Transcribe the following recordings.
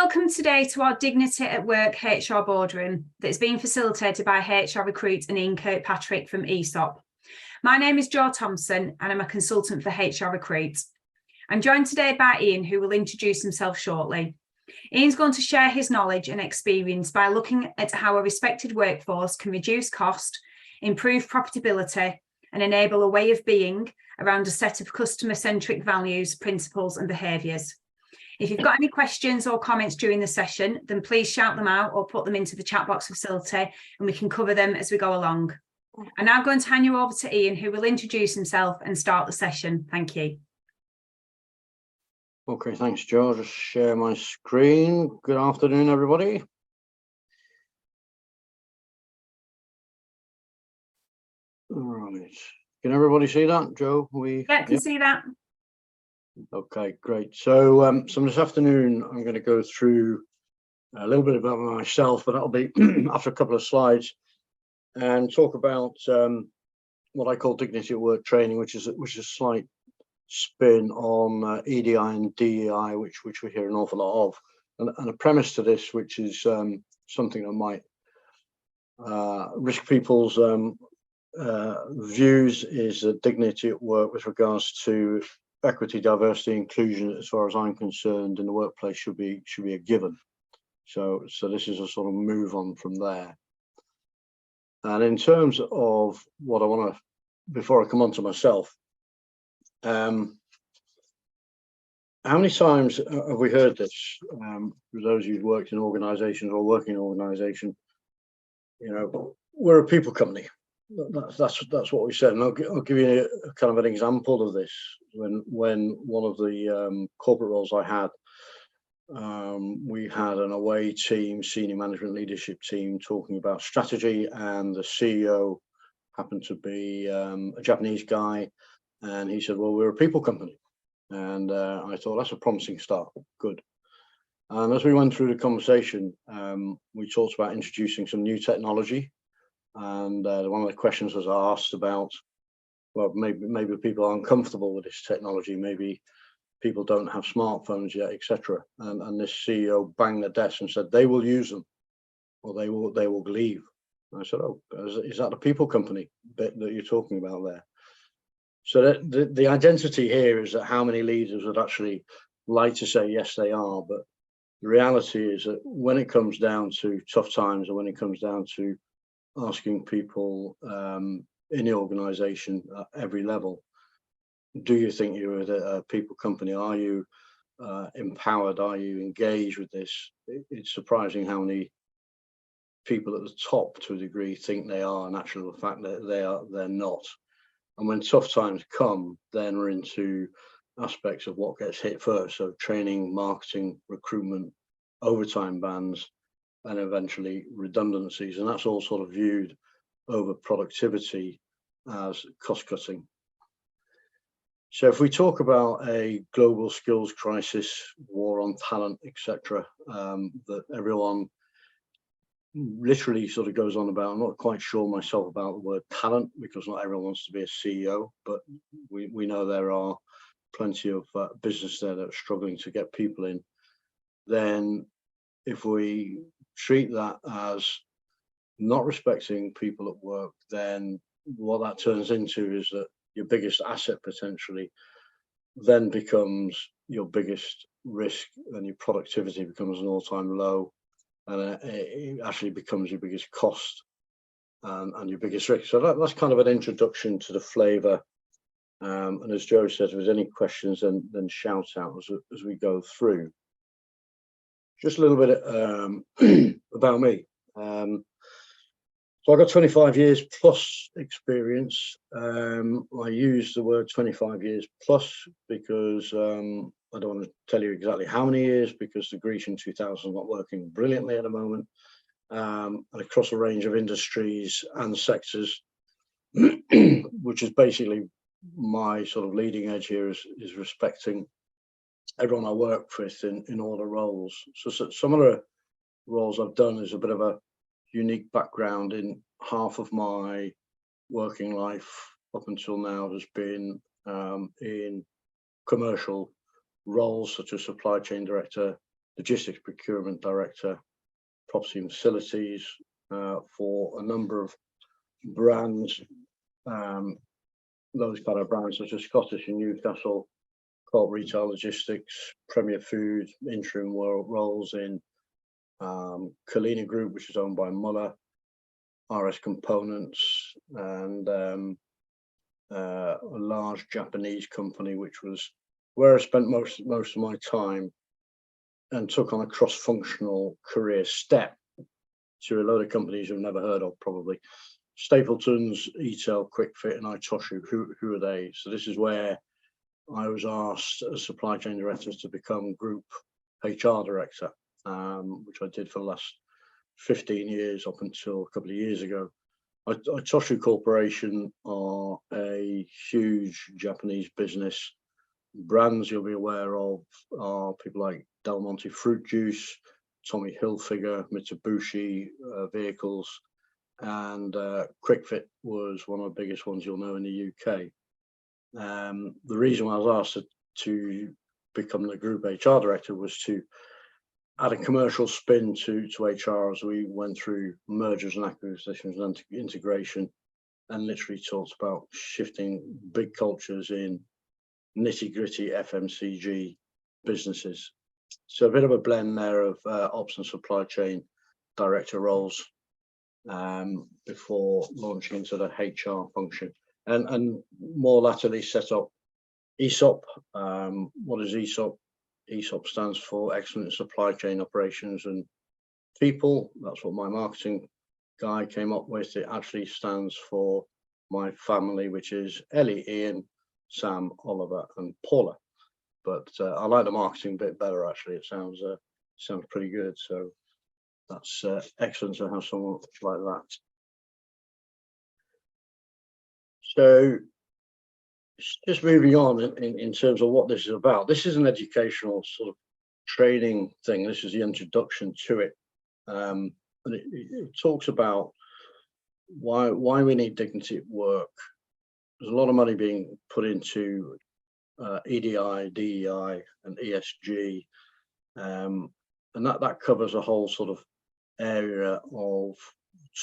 welcome today to our Dignity at Work HR Boardroom that's being facilitated by HR Recruit and Ian Kirkpatrick from EISOP. My name is Jo Thompson and I'm a consultant for HR Recruit. I'm joined today by Ian, who will introduce himself shortly. Ian's going to share his knowledge and experience by looking at how a respected workforce can reduce cost, improve profitability, and enable a way of being around a set of customer-centric values, principles, and behaviours. If you've got any questions or comments during the session, then please shout them out or put them into the chat box facility and we can cover them as we go along. I'm now going to hand you over to Ian, who will introduce himself and start the session. Thank you. Okay, thanks, Jo. I'll just share my screen. Good afternoon, everybody. All right. Can everybody see that, Jo? Yeah, I can see that. Okay, great. So, this afternoon, I'm going to go through a little bit about myself, but that'll be after a couple of slides, and talk about what I call Dignity at Work training, which is a slight spin on EDI and DEI, which we hear an awful lot of, and a premise to this, which is something that might risk people's views, is that dignity at work with regards to equity, diversity, inclusion, as far as I'm concerned, in the workplace should be a given. So this is a sort of move on from there. And in terms of what I want to, before I come on to myself, how many times have we heard this? For those of you who've worked in organisations or working in an organisation, you know, we're a people company. That's what we said, and I'll give you a kind of an example of this. When one of the corporate roles I had, we had an away team, senior management leadership team, talking about strategy, and the CEO happened to be a Japanese guy, and he said, "Well, we're a people company," and I thought that's a promising start. Good. And as we went through the conversation, we talked about introducing some new technology. And one of the questions was asked about, well, maybe people aren't comfortable with this technology, maybe people don't have smartphones yet, etc. And this CEO banged the desk and said they will use them, or they will leave. And I said, "Oh, is that the people company bit that you're talking about there?" So the identity here is that how many leaders would actually like to say yes, they are, but the reality is that when it comes down to tough times, or when it comes down to asking people in the organisation at every level, do you think you're a people company? Are you empowered? Are you engaged with this? It's surprising how many people at the top, to a degree, think they are, and actually the fact that they're not. And when tough times come, then we're into aspects of what gets hit first. So training, marketing, recruitment, overtime bans, and eventually redundancies, and that's all sort of viewed over productivity as cost cutting. So if we talk about a global skills crisis, war on talent, etc., that everyone literally sort of goes on about, I'm not quite sure myself about the word talent, because not everyone wants to be a CEO, but we know there are plenty of business there that are struggling to get people in. Then if we treat that as not respecting people at work, then what that turns into is that your biggest asset potentially then becomes your biggest risk, and your productivity becomes an all-time low, and it actually becomes your biggest cost and your biggest risk. So that's kind of an introduction to the flavour. And as Jo says, if there's any questions, then shout out as we go through. Just a little bit about me. So I've got 25 years plus experience. I use the word 25 years plus because I don't want to tell you exactly how many years, because the Grecian 2000 is not working brilliantly at the moment, and across a range of industries and sectors, which is basically my sort of leading edge here is respecting everyone I work with in all the roles. So some of the roles I've done is a bit of a unique background. In half of my working life up until now has been in commercial roles such as supply chain director, logistics procurement director, property and facilities for a number of brands, those kind of brands such as Scottish and Newcastle, Co-op Retail Logistics, Premier Food, interim roles in Kalina Group, which is owned by Muller, RS Components, and a large Japanese company, which was where I spent most of my time, and took on a cross-functional career step to a load of companies you've never heard of, probably. Stapleton's, ETEL, QuickFit, and Itoshu. Who are they? So this is where I was asked as supply chain director to become group HR director, which I did for the last 15 years up until a couple of years ago. Itoshu Corporation are a huge Japanese business. Brands you'll be aware of are people like Del Monte Fruit Juice, Tommy Hilfiger, Mitsubishi vehicles, and QuickFit was one of the biggest ones you'll know in the UK. The reason why I was asked to become the group HR director was to add a commercial spin to HR as we went through mergers and acquisitions and integration, and literally talked about shifting big cultures in nitty-gritty FMCG businesses. So a bit of a blend there of ops and supply chain director roles before launching into the HR function, and more latterly set up EISOP. What is EISOP? EISOP stands for Excellent Supply Chain Operations and People. That's what my marketing guy came up with. It actually stands for my family, which is Ellie, Ian, Sam, Oliver, and Paula. But I like the marketing bit better, actually. It sounds pretty good. So that's excellent to have someone like that. So just moving on in terms of what this is about. This is an educational sort of training thing. This is the introduction to it. And it talks about why we need dignity at work. There's a lot of money being put into EDI, DEI, and ESG, and that covers a whole sort of area of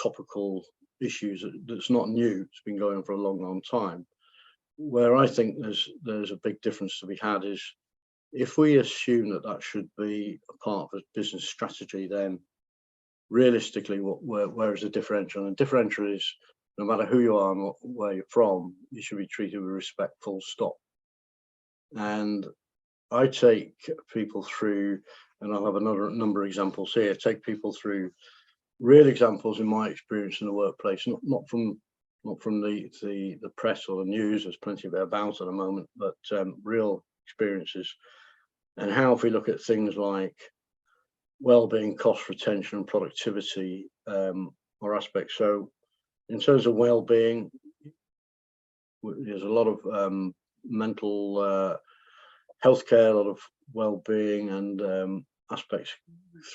topical issues that's not new. It's been going on for a long time. Where I think there's a big difference to be had is if we assume that should be a part of a business strategy, then realistically, where is the differential? And the differential is no matter who you are and where you're from, you should be treated with respect, full stop. And I take people through, and I'll have another number of examples here, take people through real examples in my experience in the workplace, not from the press or the news. There's plenty of it about at the moment, but real experiences. And how, if we look at things like well-being, cost retention, and productivity, or aspects. So in terms of well-being, there's a lot of mental healthcare, a lot of well-being and aspects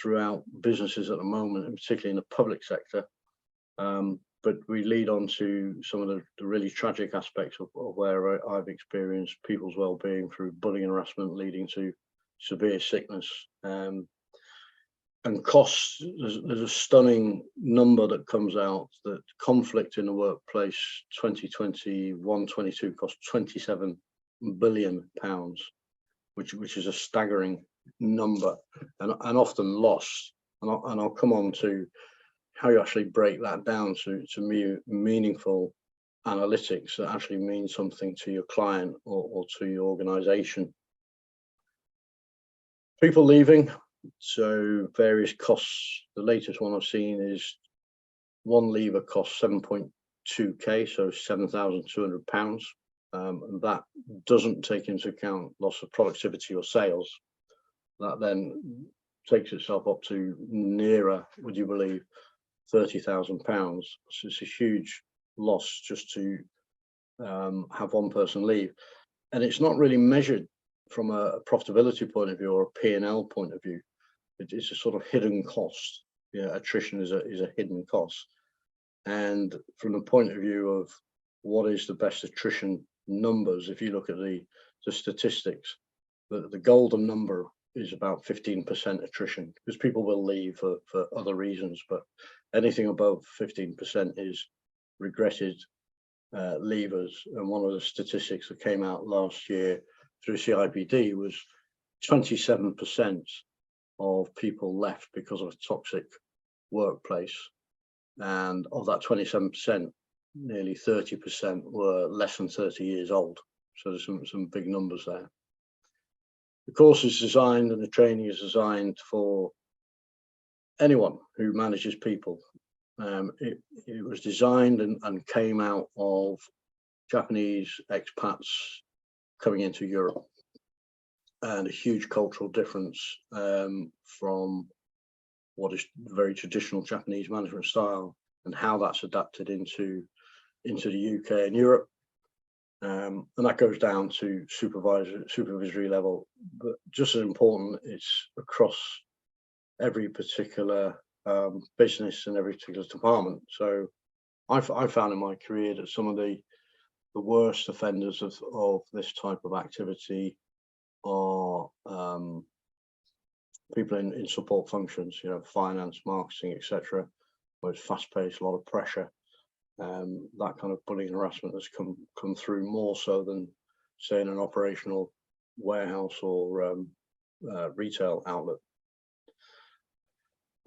throughout businesses at the moment, and particularly in the public sector. But we lead on to some of the really tragic aspects of where I've experienced people's well-being through bullying and harassment leading to severe sickness. And costs, there's a stunning number that comes out that conflict in the workplace 2021-22 cost £27 billion, which is a staggering number and often lost. And I'll come on to how you actually break that down to meaningful analytics that actually mean something to your client or to your organization. People leaving, so various costs. The latest one I've seen is one leaver costs 7.2k, so £7,200. And that doesn't take into account loss of productivity or sales. That then takes itself up to nearer, would you believe, £30,000. So it's a huge loss just to have one person leave. And it's not really measured from a profitability point of view or a P&L point of view. It's a sort of hidden cost. Yeah, attrition is a hidden cost. And from the point of view of what is the best attrition numbers, if you look at the statistics, the golden number is about 15% attrition, because people will leave for other reasons, but anything above 15% is regretted leavers. And one of the statistics that came out last year through CIPD was 27% of people left because of a toxic workplace, and of that 27%, nearly 30% were less than 30 years old. So there's some big numbers there. The course is designed and the training is designed for anyone who manages people. It was designed and came out of Japanese expats coming into Europe, and a huge cultural difference from what is very traditional Japanese management style and how that's adapted into the UK and Europe. And that goes down to supervisory level, but just as important, it's across every particular business and every particular department. So I found in my career that some of the worst offenders of this type of activity are people in support functions, finance, marketing, etc., where it's fast-paced, a lot of pressure. That kind of bullying and harassment has come through more so than, say, in an operational warehouse or retail outlet.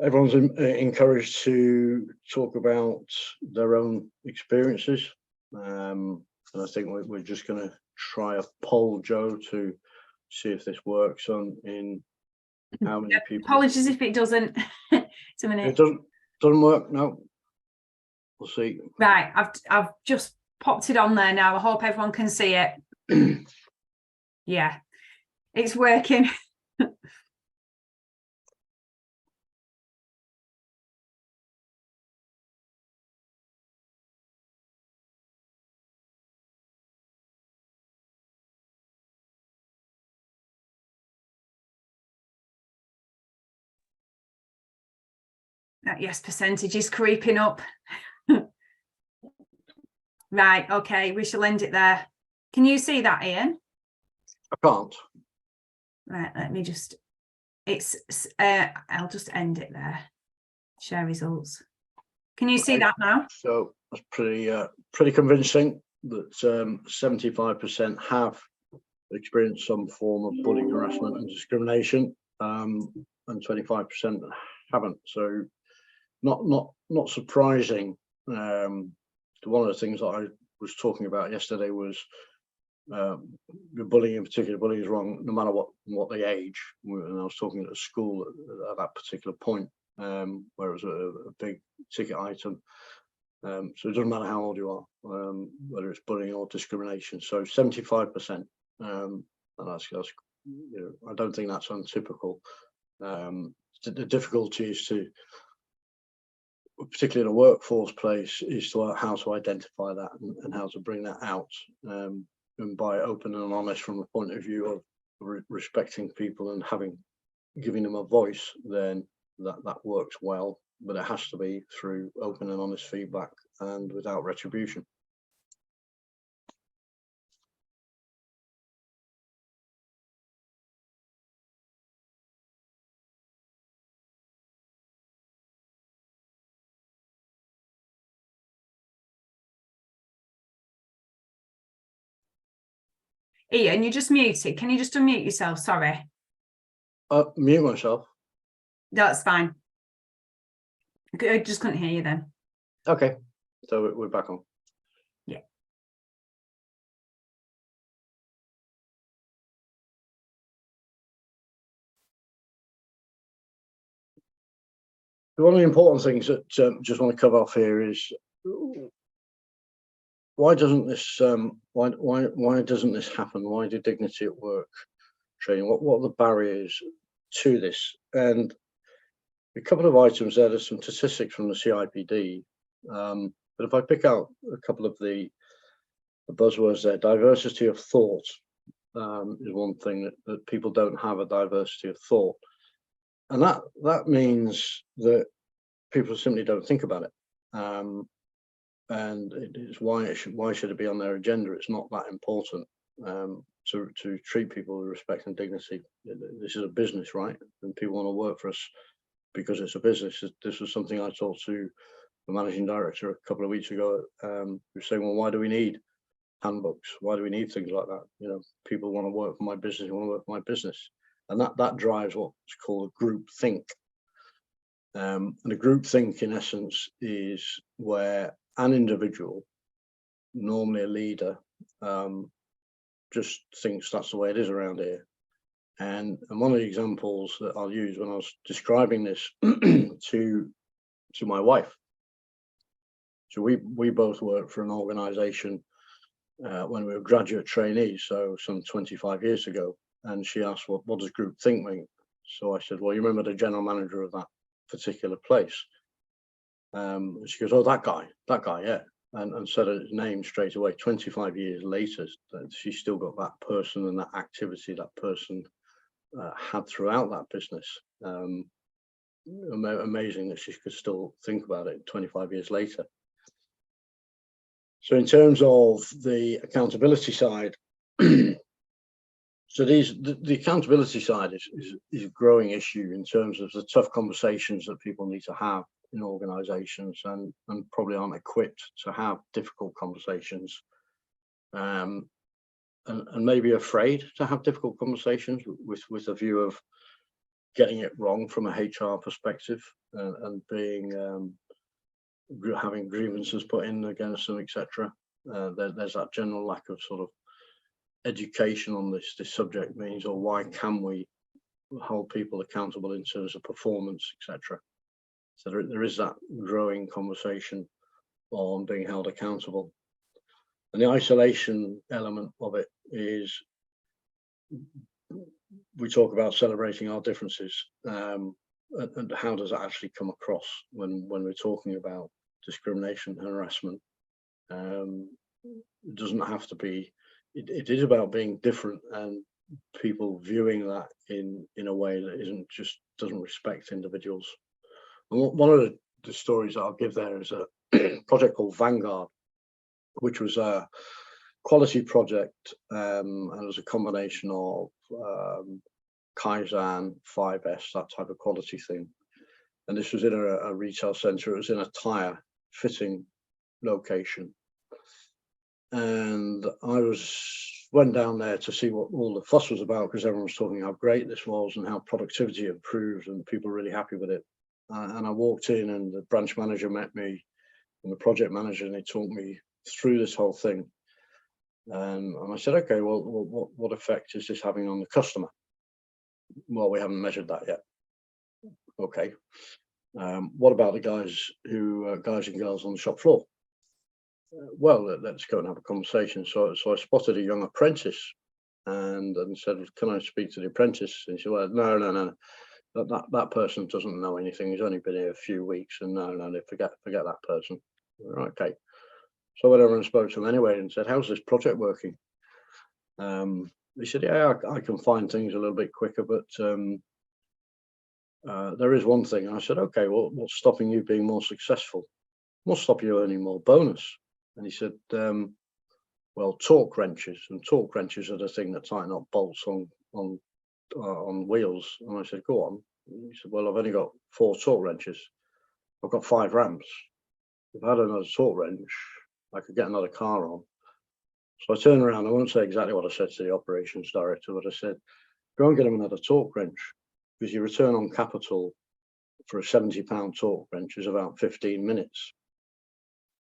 Everyone's encouraged to talk about their own experiences, and I think we're just going to try a poll, Joe, to see if this works in how many people. Apologies if it doesn't. It's a minute. It doesn't work. No. We'll see. Right, I've just popped it on there now. I hope everyone can see it. Yeah, it's working. That yes percentage is creeping up. Right, okay, we shall end it there. Can you see that, Ian? I can't. Right, let me just, I'll just end it there. Share results. Can you see that now? So that's pretty convincing that 75% have experienced some form of bullying, harassment and discrimination, and 25% haven't. So not surprising. One of the things that I was talking about yesterday was bullying, in particular. Bullying is wrong no matter what they age. And I was talking at a school at that particular point, where it was a big ticket item. So it doesn't matter how old you are, whether it's bullying or discrimination. So 75%, and that's I don't think that's untypical. The difficulty is particularly in a workforce place, is how to identify that and how to bring that out, and by open and honest from the point of view of respecting people and giving them a voice, then that works well, but it has to be through open and honest feedback and without retribution. Ian, you just muted. Can you just unmute yourself? Sorry. Mute myself. That's fine. I just couldn't hear you then. Okay, so we're back on. Yeah. One of the important things that just want to cover off here is why doesn't this happen? Why do dignity at work training? What are the barriers to this? And a couple of items there. There's some statistics from the CIPD, but if I pick out a couple of the buzzwords there, diversity of thought is one thing that people don't have a diversity of thought, and that means that people simply don't think about it. And it is why should it be on their agenda? It's not that important. to treat people with respect and dignity. This is a business, right? And people want to work for us because it's a business. This was something I talked to the managing director a couple of weeks ago. Who was saying, well, why do we need handbooks? Why do we need things like that? You know, people want to work for my business, want to work for my business. And that drives what's called a group think. And a group think, in essence, is where an individual, normally a leader, just thinks that's the way it is around here. And one of the examples that I'll use when I was describing this to my wife. So we both worked for an organisation when we were graduate trainees, so some 25 years ago. And she asked, what does group think mean? So I said, well, you remember the general manager of that particular place? She goes, oh, that guy, yeah. And said his name straight away. 25 years later, she's still got that person and that activity that person had throughout that business. Amazing that she could still think about it 25 years later. So in terms of the accountability side, so the accountability side is a growing issue in terms of the tough conversations that people need to have in organizations, and probably aren't equipped to have difficult conversations, and maybe afraid to have difficult conversations with a view of getting it wrong from a HR perspective, and being having grievances put in against them, etc. There's that general lack of sort of education on this subject means, or why can we hold people accountable in terms of performance, etc. So there is that growing conversation on being held accountable. And the isolation element of it is, we talk about celebrating our differences, and how does that actually come across when we're talking about discrimination and harassment? It doesn't have to be, it is about being different, and people viewing that in a way that doesn't respect individuals. And one of the stories that I'll give there is a project called Vanguard, which was a quality project, and it was a combination of Kaizen, 5S, that type of quality thing. And this was in a retail centre. It was in a tyre fitting location. And I went down there to see what all the fuss was about, because everyone was talking how great this was and how productivity improved and people were really happy with it. And I walked in, and the branch manager met me and the project manager, and they talked me through this whole thing. And I said, okay, well, what effect is this having on the customer? Well, we haven't measured that yet. Okay. What about the guys and girls on the shop floor? Well, let's go and have a conversation. So I spotted a young apprentice and said, can I speak to the apprentice? And he said, well, no. That person doesn't know anything. He's only been here a few weeks, and no, forget that person. Right, okay. So I went over and spoke to him anyway and said, how's this project working? He said, yeah, I can find things a little bit quicker, but there is one thing. And I said, okay, well, what's stopping you being more successful? What's stopping you earning more bonus? And he said, well, torque wrenches, and torque wrenches are the thing that tighten up bolts on wheels. And I said, go on. He said, well, I've only got 4 torque wrenches. I've got 5 ramps. If I had another torque wrench, I could get another car on. So I turned around. I won't say exactly what I said to the operations director, but I said, go and get him another torque wrench, because your return on capital for a £70 torque wrench is about 15 minutes.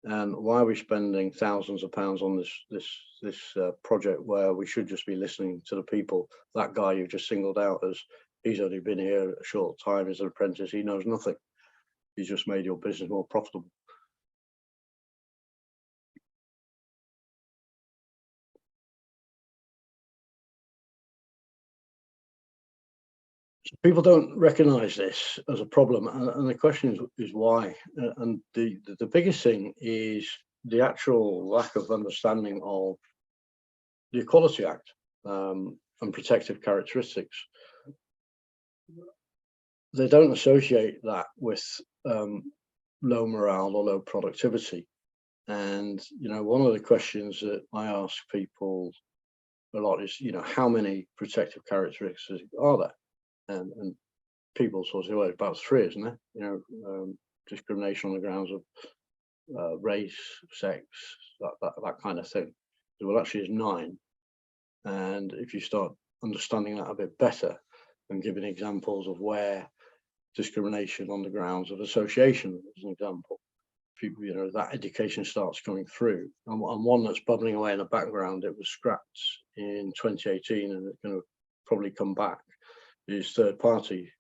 And why are we spending thousands of pounds on this project where we should just be listening to the people? That guy you just singled out, as he's only been here a short time as an apprentice, he knows nothing. He's just made your business more profitable. So people don't recognise this as a problem, and the question is why. And the biggest thing is the actual lack of understanding of the Equality Act and protective characteristics. They don't associate that with low morale or low productivity. And one of the questions that I ask people a lot is, you know, how many protective characteristics are there? And people sort of say, well, about 3, isn't there? You know, discrimination on the grounds of race, sex, that kind of thing. So, well, actually, it's 9. And if you start understanding that a bit better and giving examples of where discrimination on the grounds of association, as an example, people, you know, that education starts coming through. And one that's bubbling away in the background, it was scrapped in 2018, and it's going to probably come back, is third-party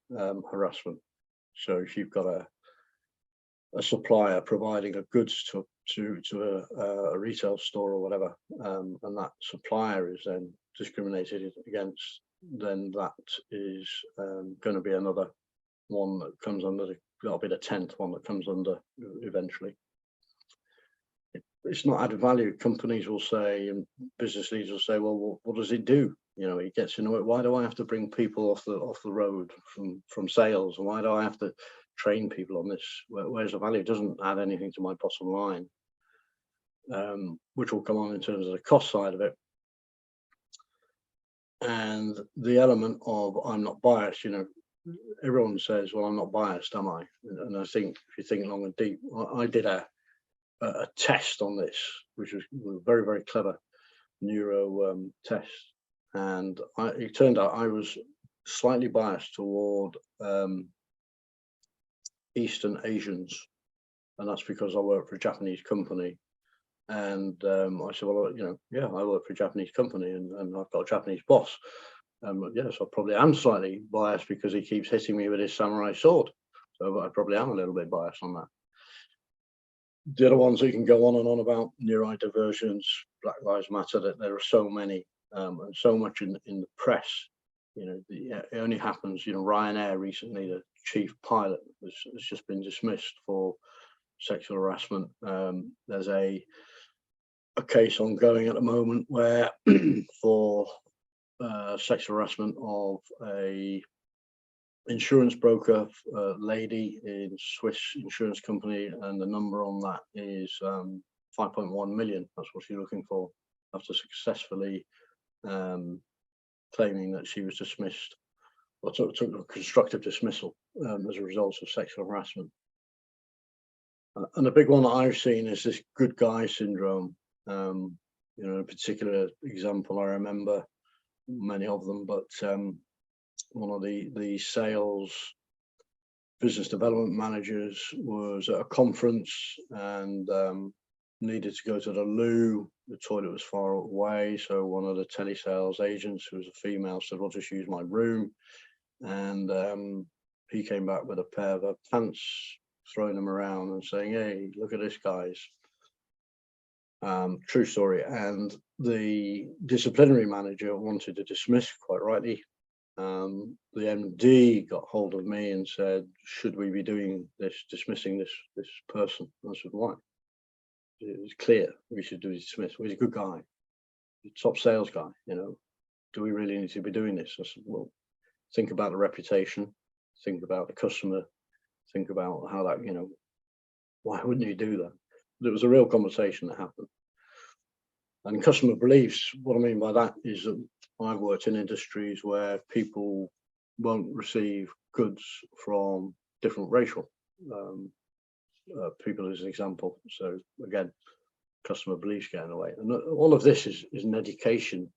harassment. So if you've got a supplier providing a goods to a retail store or whatever, and that supplier is then discriminated against, then that is going to be another one that comes under that'll be the 10th one that comes under eventually. It's not added value. Companies will say, and business leaders will say, well, what does it do? You know, it gets into it. Why do I have to bring people off the road from sales? And why do I have to train people on this? Where's the value? It doesn't add anything to my bottom line, which will come on in terms of the cost side of it. And the element of I'm not biased, you know, everyone says, well, I'm not biased, am I? And I think if you think long and deep, I did a test on this, which was very, very clever neuro test. And it turned out I was slightly biased toward Eastern Asians. And that's because I work for a Japanese company. And I said, well, you know, yeah, I work for a Japanese company and I've got a Japanese boss. Yes, I probably am slightly biased because he keeps hitting me with his samurai sword. So I probably am a little bit biased on that. The other ones that you can go on and on about, neurodivergence, Black Lives Matter, that there are so many and so much in the press. You know, it only happens, you know, Ryanair recently, the chief pilot has just been dismissed for sexual harassment. There's a case ongoing at the moment where for sexual harassment of a insurance broker lady in Swiss insurance company, and the number on that is 5.1 million. That's what she's looking for after successfully claiming that she was dismissed or took a constructive dismissal as a result of sexual harassment. And the big one that I've seen is this good guy syndrome. You know, a particular example, I remember many of them, but one of the sales business development managers was at a conference and needed to go to the loo. The toilet was far away, so one of the telesales agents, who was a female, said, well, just use my room. And he came back with a pair of pants, throwing them around and saying, hey, look at this, guys. True story. And the disciplinary manager wanted to dismiss, quite rightly. The MD got hold of me and said, should we be doing this, dismissing this person? I said, why? It was clear we should do dismiss. Well, he's a good guy, he's a top sales guy, you know. Do we really need to be doing this? I said, well, think about the reputation, think about the customer, think about how that, you know, why wouldn't you do that? There was a real conversation that happened. And customer beliefs, what I mean by that is that I've worked in industries where people won't receive goods from different racial people, as an example. So again, customer beliefs get in the way. And all of this is an education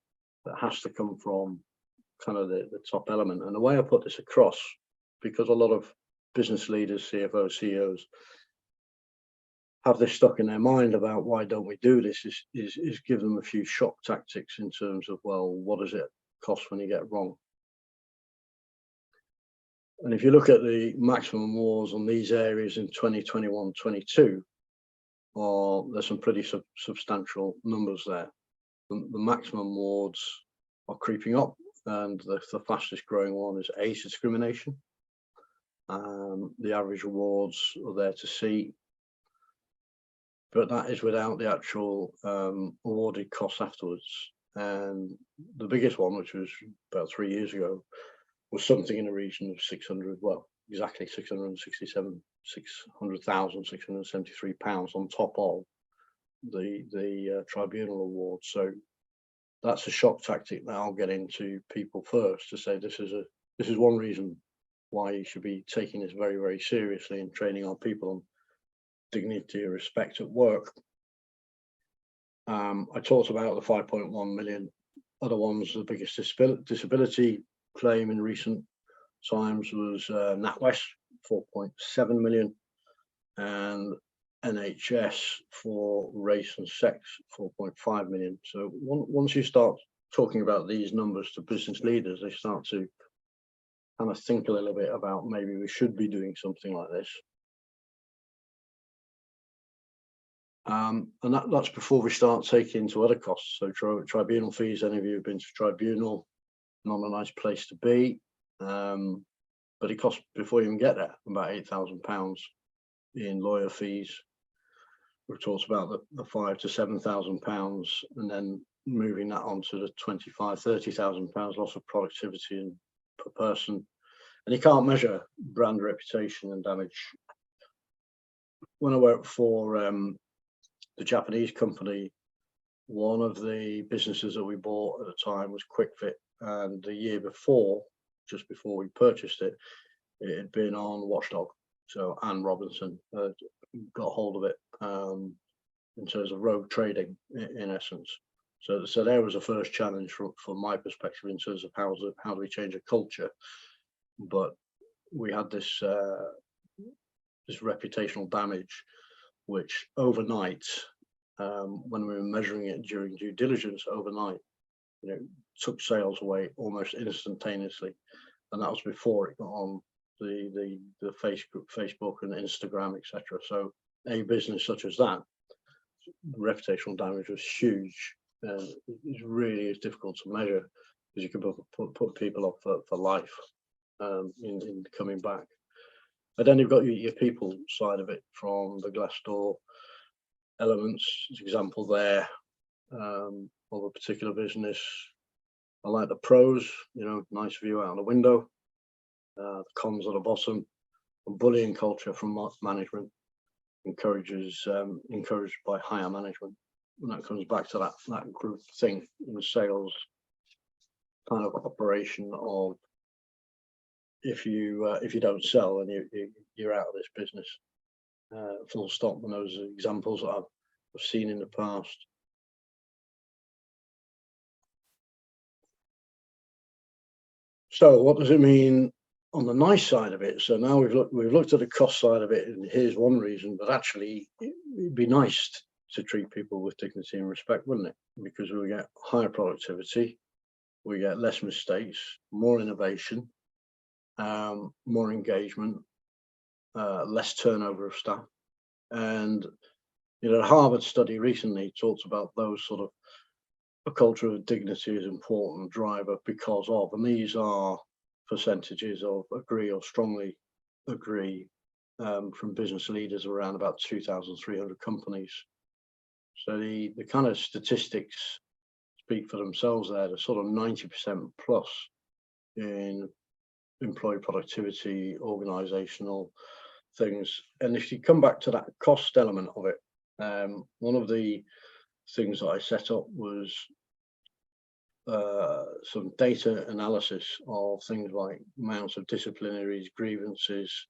that has to come from kind of the top element. And the way I put this across, because a lot of business leaders, CFOs, CEOs, have this stuck in their mind about why don't we do this, is give them a few shock tactics in terms of, well, what does it cost when you get it wrong? And if you look at the maximum awards on these areas in 2021-22, there's some pretty substantial numbers there. The maximum awards are creeping up, and the fastest growing one is age discrimination. The average awards are there to see, but that is without the actual awarded costs afterwards. And the biggest one, which was about 3 years ago, was something in the region of 600, well, exactly 673 pounds on top of the tribunal award. So that's a shock tactic that I'll get into people first, to say this is one reason why you should be taking this very, very seriously and training our people on dignity and respect at work. I talked about the 5.1 million. Other ones, the biggest disability claim in recent times was NatWest, 4.7 million, and NHS for race and sex, 4.5 million. So once you start talking about these numbers to business leaders, they start to kind of think a little bit about maybe we should be doing something like this. And that's before we start taking into other costs. So tribunal fees, any of you have been to tribunal, not a nice place to be. But it costs, before you even get there, about £8,000 in lawyer fees. We've talked about the £5,000 to £7,000, and then moving that on to the £25,000, £30,000 loss of productivity per person. And you can't measure brand reputation and damage. When I worked for the Japanese company, one of the businesses that we bought at the time was QuickFit, and the year before, just before we purchased it, it had been on Watchdog. So Anne Robinson got hold of it in terms of rogue trading, in essence. So there was a first challenge from my perspective in terms of how do we change a culture. But we had this this reputational damage, which overnight, when we were measuring it during due diligence overnight, took sales away almost instantaneously, and that was before it got on the Facebook and Instagram, etc. So a business such as that, reputational damage was huge, and it really is difficult to measure, because you can put people off for life in coming back. But then you've got your people side of it, from the Glassdoor elements. Example there of a particular business. I like the pros, nice view out of the window. The cons at the bottom. A bullying culture from management, encouraged by higher management, and that comes back to that group thing in the sales kind of operation of, if you don't sell, and you're out of this business, full stop. And those are examples that I've seen in the past. So what does it mean on the nice side of it? So now we've looked at the cost side of it, and here's one reason. But actually, it'd be nice to treat people with dignity and respect, wouldn't it? Because we get higher productivity, we get less mistakes, more innovation, more engagement, less turnover of staff. And a Harvard study recently talks about those sort of, a culture of dignity is an important driver because of, and these are percentages of agree or strongly agree from business leaders around about 2,300 companies. So the kind of statistics speak for themselves there. They're sort of 90% plus in employee productivity, organizational things. And if you come back to that cost element of it, one of the things that I set up was some data analysis of things like amounts of disciplinaries, grievances,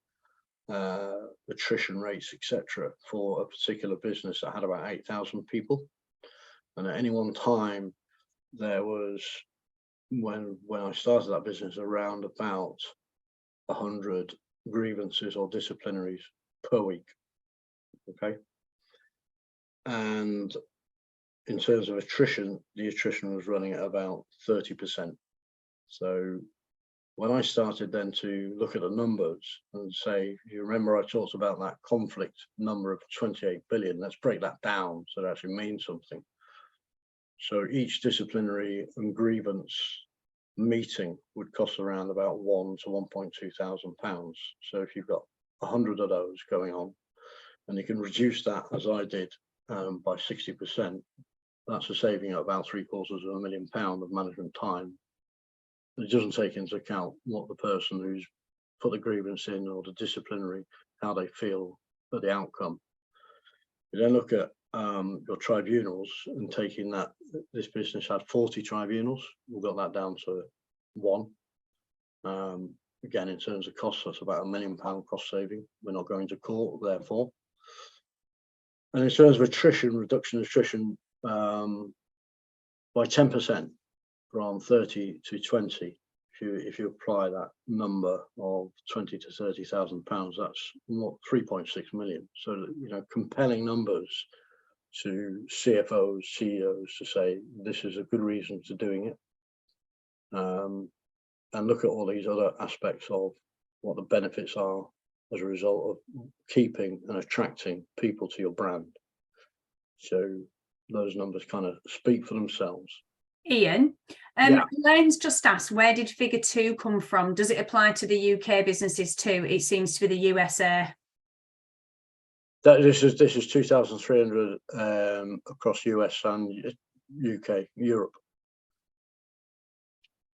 attrition rates, etc., for a particular business that had about 8,000 people. And at any one time, there was, when I started that business, around about 100 grievances or disciplinaries per week. Okay. And in terms of attrition, the attrition was running at about 30%. So when I started then to look at the numbers and say, you remember I talked about that conflict number of 28 billion, let's break that down so it actually means something. So each disciplinary and grievance meeting would cost around about £1,000 to £1,200. So if you've got 100 of those going on, and you can reduce that, as I did, by 60%, that's a saving of about £750,000 of management time. It doesn't take into account what the person who's put the grievance in or the disciplinary, how they feel at the outcome. You then look at your tribunals and taking that, this business had 40 tribunals. We've got that down to 1. Again, in terms of costs, that's about £1 million cost saving. We're not going to court, therefore. And in terms of attrition, reduction of attrition by 10% from 30 to 20. If you apply that number of 20 to 30,000 pounds, that's not 3.6 million. So, you know, compelling numbers to CFOs, CEOs to say this is a good reason to doing it. And look at all these other aspects of what the benefits are as a result of keeping and attracting people to your brand. So those numbers kind of speak for themselves. Ian, Elaine's just asked, where did figure 2 come from? Does it apply to the UK businesses too? It seems to be the USA. This is 2,300 across US and UK, Europe.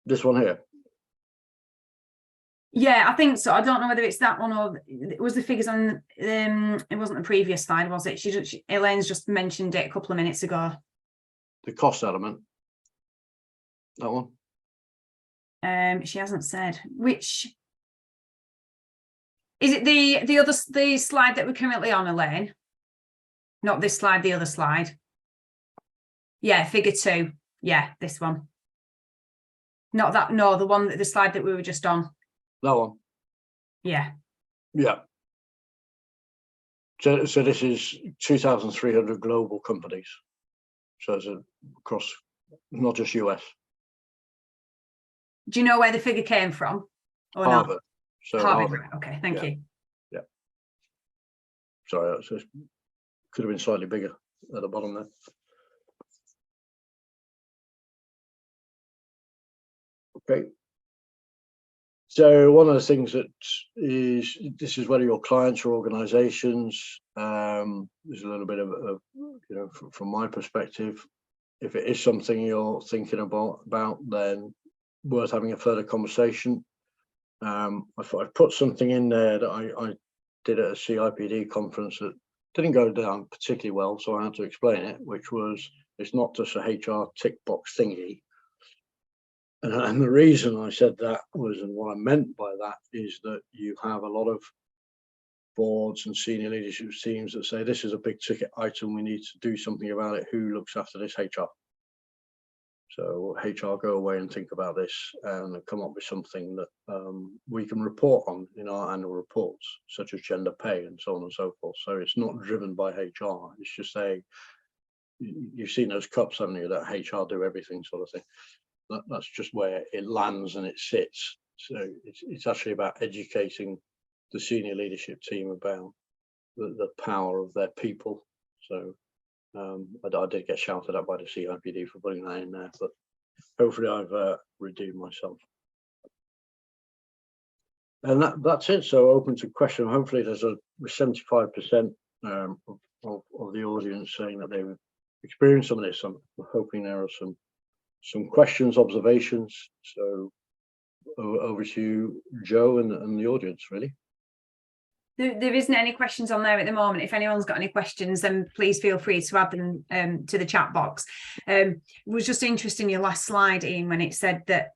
This one here. Yeah, I think so. I don't know whether it's that one or it was the figures on. It wasn't the previous slide, was it? Elaine's just mentioned it a couple of minutes ago. The cost element. That one. She hasn't said which. Is it the slide that we're currently on, Elaine? Not this slide, the other slide. Yeah, figure 2. Yeah, this one. Not that. No, the slide that we were just on. That one. Yeah. Yeah. So this is 2,300 global companies. So it's across, not just US. Do you know where the figure came from? Or Harvard. Not? So Harvard. Right. Okay, thank you. Yeah. Sorry, that could have been slightly bigger at the bottom there. Okay. So one of the things that is, this is whether your clients or organizations, there's a little bit of you know, from my perspective, if it is something you're thinking about, then worth having a further conversation. I thought I'd put something in there that I did at a CIPD conference that didn't go down particularly well, so I had to explain it, which was, it's not just a HR tick box thingy. And the reason I said that was, and what I meant by that is that you have a lot of boards and senior leadership teams that say, this is a big ticket item, we need to do something about it. Who looks after this? HR. So HR go away and think about this and come up with something that we can report on in our annual reports, such as gender pay and so on and so forth. So it's not driven by HR. It's just saying, you've seen those cups, haven't you, that HR do everything sort of thing. That's just where it lands and it sits. So it's actually about educating the senior leadership team about the power of their people. So I did get shouted at by the CIPD for putting that in there, but hopefully I've redeemed myself. And that's it. So open to question. Hopefully there's a 75% of the audience saying that they've experienced some of this. I'm hoping there are some questions, observations. So over to you, Joe, and the audience, really. There isn't any questions on there at the moment. If anyone's got any questions, then please feel free to add them to the chat box. It was just interesting, your last slide, Ian, when it said that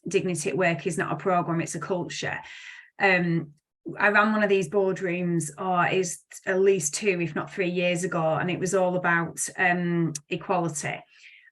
dignity at work is not a programme, it's a culture. I ran one of these boardrooms, is at least 2, if not 3 years ago, and it was all about equality.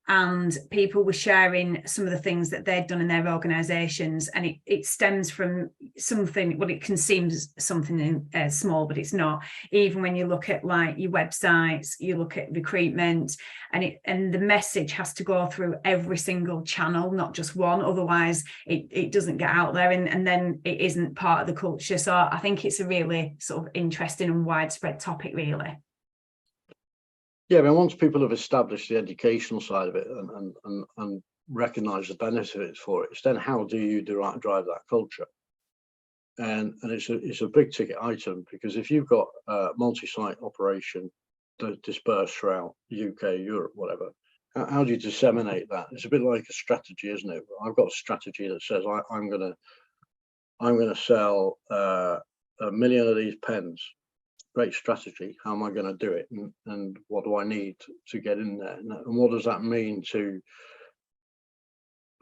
And people were sharing some of the things that they'd done in their organisations, and it stems from something, well, it can seem something small, but it's not. Even when you look at like your websites, you look at recruitment, and the message has to go through every single channel, not just one, otherwise it doesn't get out there, and then it isn't part of the culture. So I think it's a really sort of interesting and widespread topic, really. Yeah, I mean, once people have established the educational side of it and recognise the benefits for it, it's then how do you drive that culture? And it's a big ticket item, because if you've got a multi-site operation dispersed throughout UK, Europe, whatever, how do you disseminate that? It's a bit like a strategy, isn't it? I've got a strategy that says I'm gonna sell 1 million of these pens, great strategy. How am I going to do it, and what do I need to get in there, and what does that mean to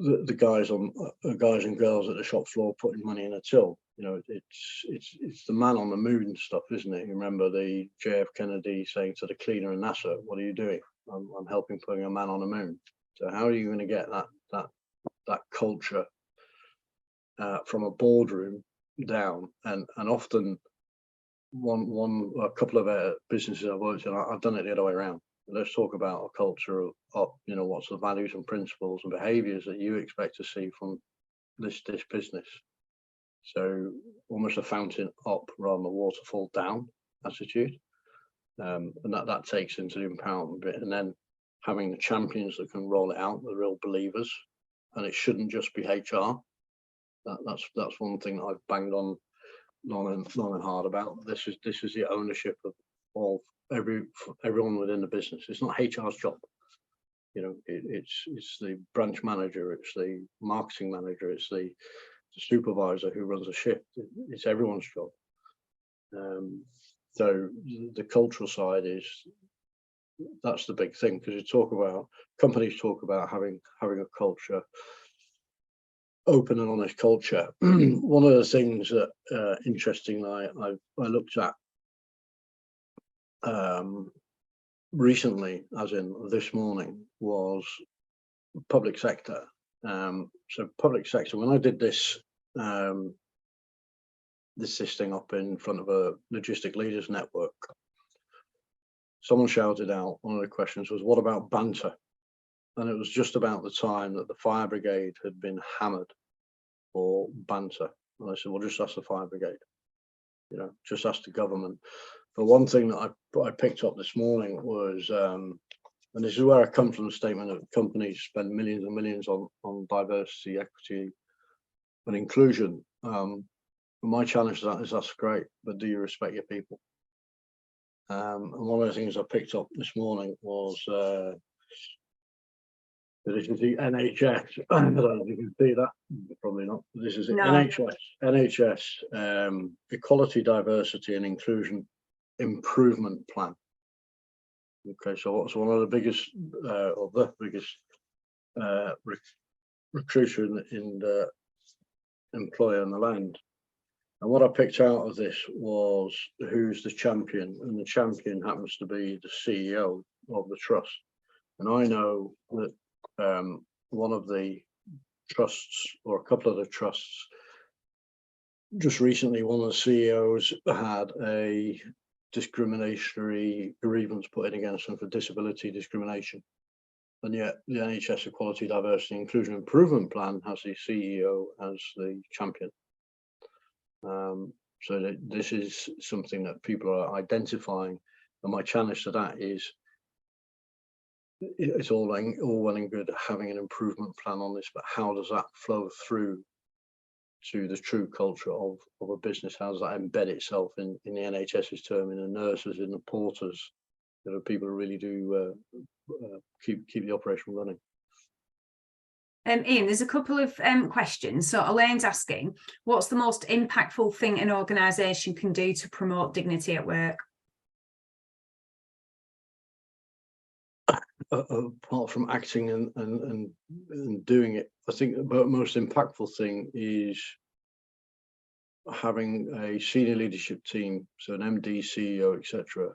the guys and girls at the shop floor putting money in a till? You know, it's the man on the moon stuff, isn't it? You remember the JF Kennedy saying to the cleaner in NASA, "What are you doing?" I'm helping putting a man on the moon. So how are you going to get that culture from a boardroom down? And often a couple of businesses I've worked in, I've done it the other way around. Let's talk about a culture of you know, what's the values and principles and behaviours that you expect to see from this business. So almost a fountain up rather than a waterfall down attitude, and that takes into the empowerment bit, and then having the champions that can roll it out, the real believers. And it shouldn't just be HR. That's one thing that I've banged on long and hard about. This is the ownership of everyone within the business. It's not HR's job. You know, it's the branch manager, it's the marketing manager, it's the supervisor who runs a shift. It's everyone's job. So the cultural side that's the big thing, because companies talk about having a culture, open and honest culture. One of the things that interestingly I looked at recently, as in this morning, was public sector. So public sector, when I did this thing up in front of a logistic leaders network, someone shouted out, one of the questions was, what about banter? And it was just about the time that the fire brigade had been hammered for banter. And I said, well, just ask the fire brigade, you know, just ask the government. But one thing that I picked up this morning was, and this is where I come from, the statement that companies spend millions and millions on diversity, equity and inclusion. My challenge to that is, that's great, but do you respect your people? And one of the things I picked up this morning was, this is the NHS. I don't know if you can see that. Probably not. This is the NHS Equality, Diversity and Inclusion Improvement Plan. Okay, so what's one of the biggest, or the biggest recruiter in the employer in the land? And what I picked out of this was who's the champion, and the champion happens to be the CEO of the trust. And I know that one of the trusts, or a couple of the trusts, just recently one of the CEOs had a discriminatory grievance put in against them for disability discrimination. And yet the NHS Equality, Diversity and Inclusion Improvement Plan has the CEO as the champion. So that this is something that people are identifying, and my challenge to that is, it's all well and good having an improvement plan on this, but how does that flow through to the true culture of a business? How does that embed itself in the NHS's term, in the nurses, in the porters, you know, people who really do keep the operation running? Ian, there's a couple of questions. So Elaine's asking, what's the most impactful thing an organisation can do to promote dignity at work? Apart from acting and doing it, I think the most impactful thing is having a senior leadership team, so an MD, CEO, etc.,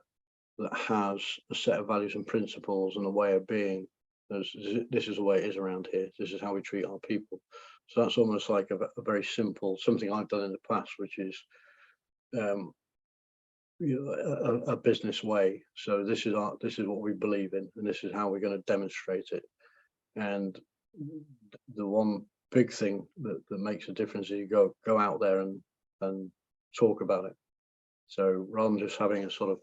that has a set of values and principles and a way of being. This is the way it is around here. This is how we treat our people. So that's almost like a very simple, something I've done in the past, which is a business way. So this is what we believe in, and this is how we're going to demonstrate it. And the one big thing that makes a difference is you go out there and talk about it. So rather than just having a sort of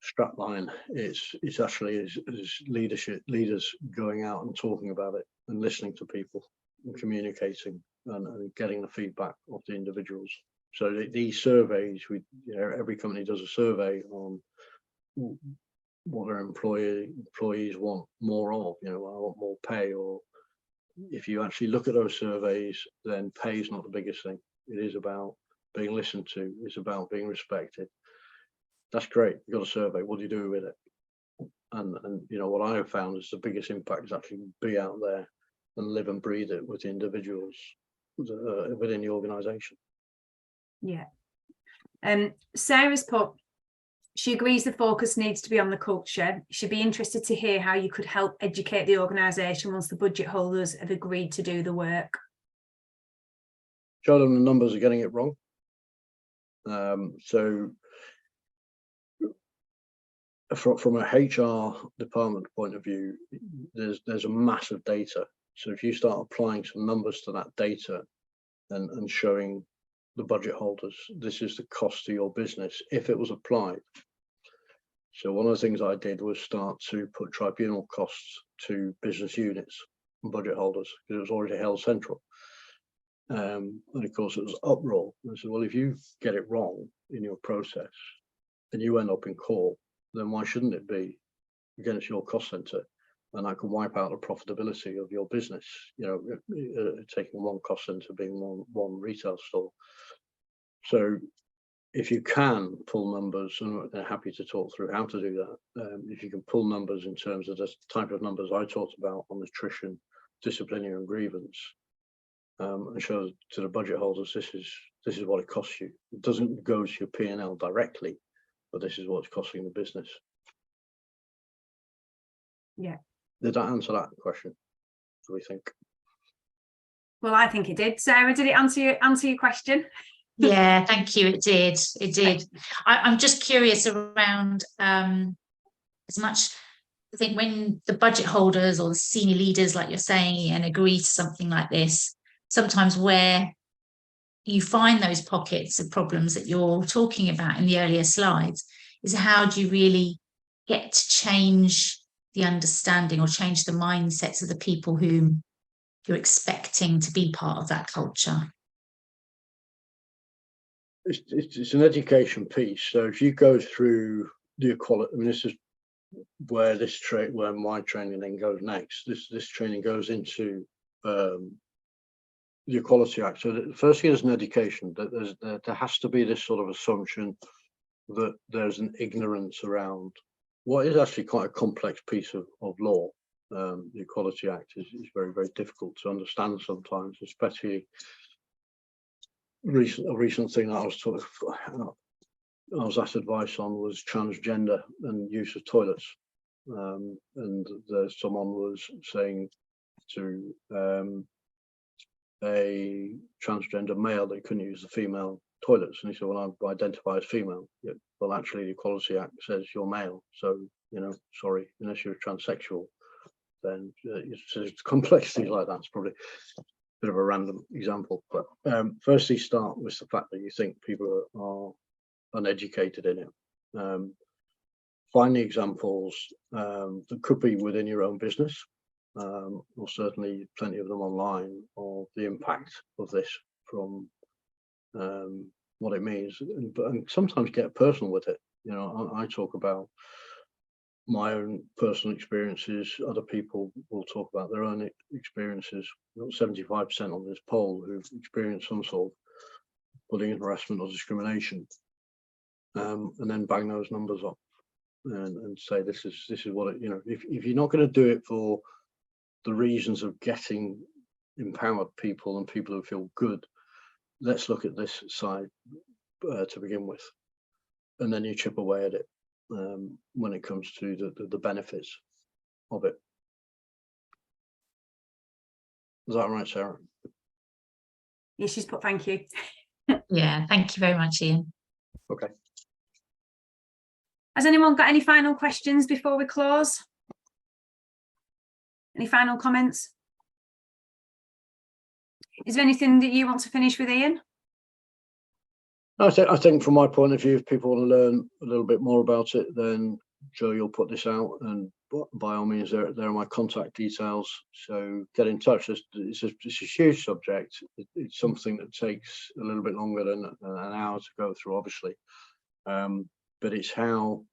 strap line, it's actually is leaders going out and talking about it and listening to people and communicating and getting the feedback of the individuals. So these surveys, every company does a survey on what their employees want more of. I want more pay, or if you actually look at those surveys, then pay is not the biggest thing. It is about being listened to. It's about being respected. That's great. You've got a survey. What do you do with it? And you know, what I have found is the biggest impact is actually be out there and live and breathe it with the individuals within the organisation. Yeah. Sarah's put, she agrees the focus needs to be on the culture. She'd be interested to hear how you could help educate the organisation once the budget holders have agreed to do the work. Show them the numbers are getting it wrong. So from a HR department point of view, there's a massive data. So if you start applying some numbers to that data and showing the budget holders, this is the cost to your business if it was applied. So one of the things I did was start to put tribunal costs to business units and budget holders, because it was already held central. And of course it was uproar. I said, well, if you get it wrong in your process and you end up in court, then why shouldn't it be against your cost centre? And that can wipe out the profitability of your business, you know, taking one cost centre being one retail store. So if you can pull numbers, and they're happy to talk through how to do that, if you can pull numbers in terms of the type of numbers I talked about on attrition, disciplinary and grievance, and show to the budget holders, this is what it costs you. It doesn't go to your P&L directly, but this is what's costing the business. Yeah. Did that answer that question? Do we think? Well, I think it did. Sarah, did it answer your question? Yeah, thank you. It did. It did. I'm just curious around as much. I think when the budget holders or the senior leaders, like you're saying, Ian, agree to something like this, sometimes where you find those pockets of problems that you're talking about in the earlier slides is how do you really get to change the understanding or change the mindsets of the people whom you're expecting to be part of that culture? It's an education piece. So if you go through the equality, I mean, this is where where my training then goes next. This training goes into the Equality Act. So the first thing is an education that there has to be this sort of assumption that there's an ignorance around what is actually quite a complex piece of law. The Equality Act is very, very difficult to understand sometimes, especially a recent thing that I was asked advice on was transgender and use of toilets. And someone was saying to a transgender male they couldn't use the female toilets, and he said, well, I identify as female. Yeah, well, actually the Equality Act says you're male, so you know, sorry, unless you're transsexual, then it's complexities like that. It's probably a bit of a random example, but firstly start with the fact that you think people are uneducated in it. Find the examples that could be within your own business, or certainly plenty of them online, of the impact of this from what it means, and sometimes get personal with it. You know, I talk about my own personal experiences. Other people will talk about their own experiences. 75% on this poll who've experienced some sort of bullying, harassment, or discrimination, and then bang those numbers up and say this is what it, you know, if you're not going to do it for the reasons of getting empowered people and people who feel good, let's look at this side to begin with, and then you chip away at it when it comes to the benefits of it. Is that all right, Sarah? Yeah, she's put thank you. Yeah, thank you very much, Ian. Okay. Has anyone got any final questions before we close? Any final comments? Is there anything that you want to finish with, Ian? I think from my point of view, if people want to learn a little bit more about it, then Joe, you'll put this out, and by all means, there are my contact details. So get in touch. It's a huge subject. It's something that takes a little bit longer than an hour to go through, obviously. But it's how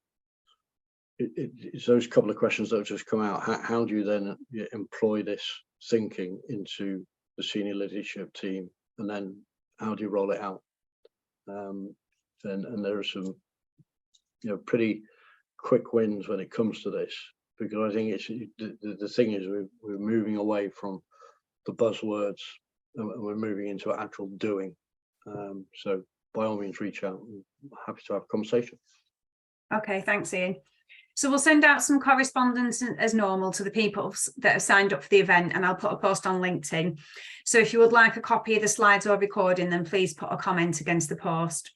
it's those couple of questions that have just come out. How do you then employ this thinking into the senior leadership team, and then how do you roll it out? And there are some pretty quick wins when it comes to this, because I think it's the thing is we're moving away from the buzzwords and we're moving into actual doing. So by all means, reach out. I'm happy to have a conversation. Okay, thanks, Ian. So we'll send out some correspondence as normal to the people that have signed up for the event, and I'll put a post on LinkedIn. So if you would like a copy of the slides or recording, then please put a comment against the post.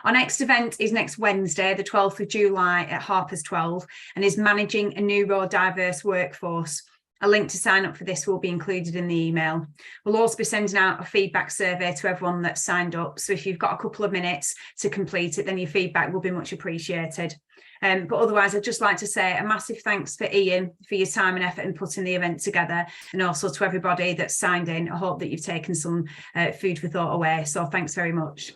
Our next event is next Wednesday, the 12th of July at 12:30, and is managing a neurodiverse workforce. A link to sign up for this will be included in the email. We'll also be sending out a feedback survey to everyone that's signed up. So if you've got a couple of minutes to complete it, then your feedback will be much appreciated. But otherwise, I'd just like to say a massive thanks for Ian for your time and effort in putting the event together, and also to everybody that's signed in. I hope that you've taken some food for thought away. So thanks very much.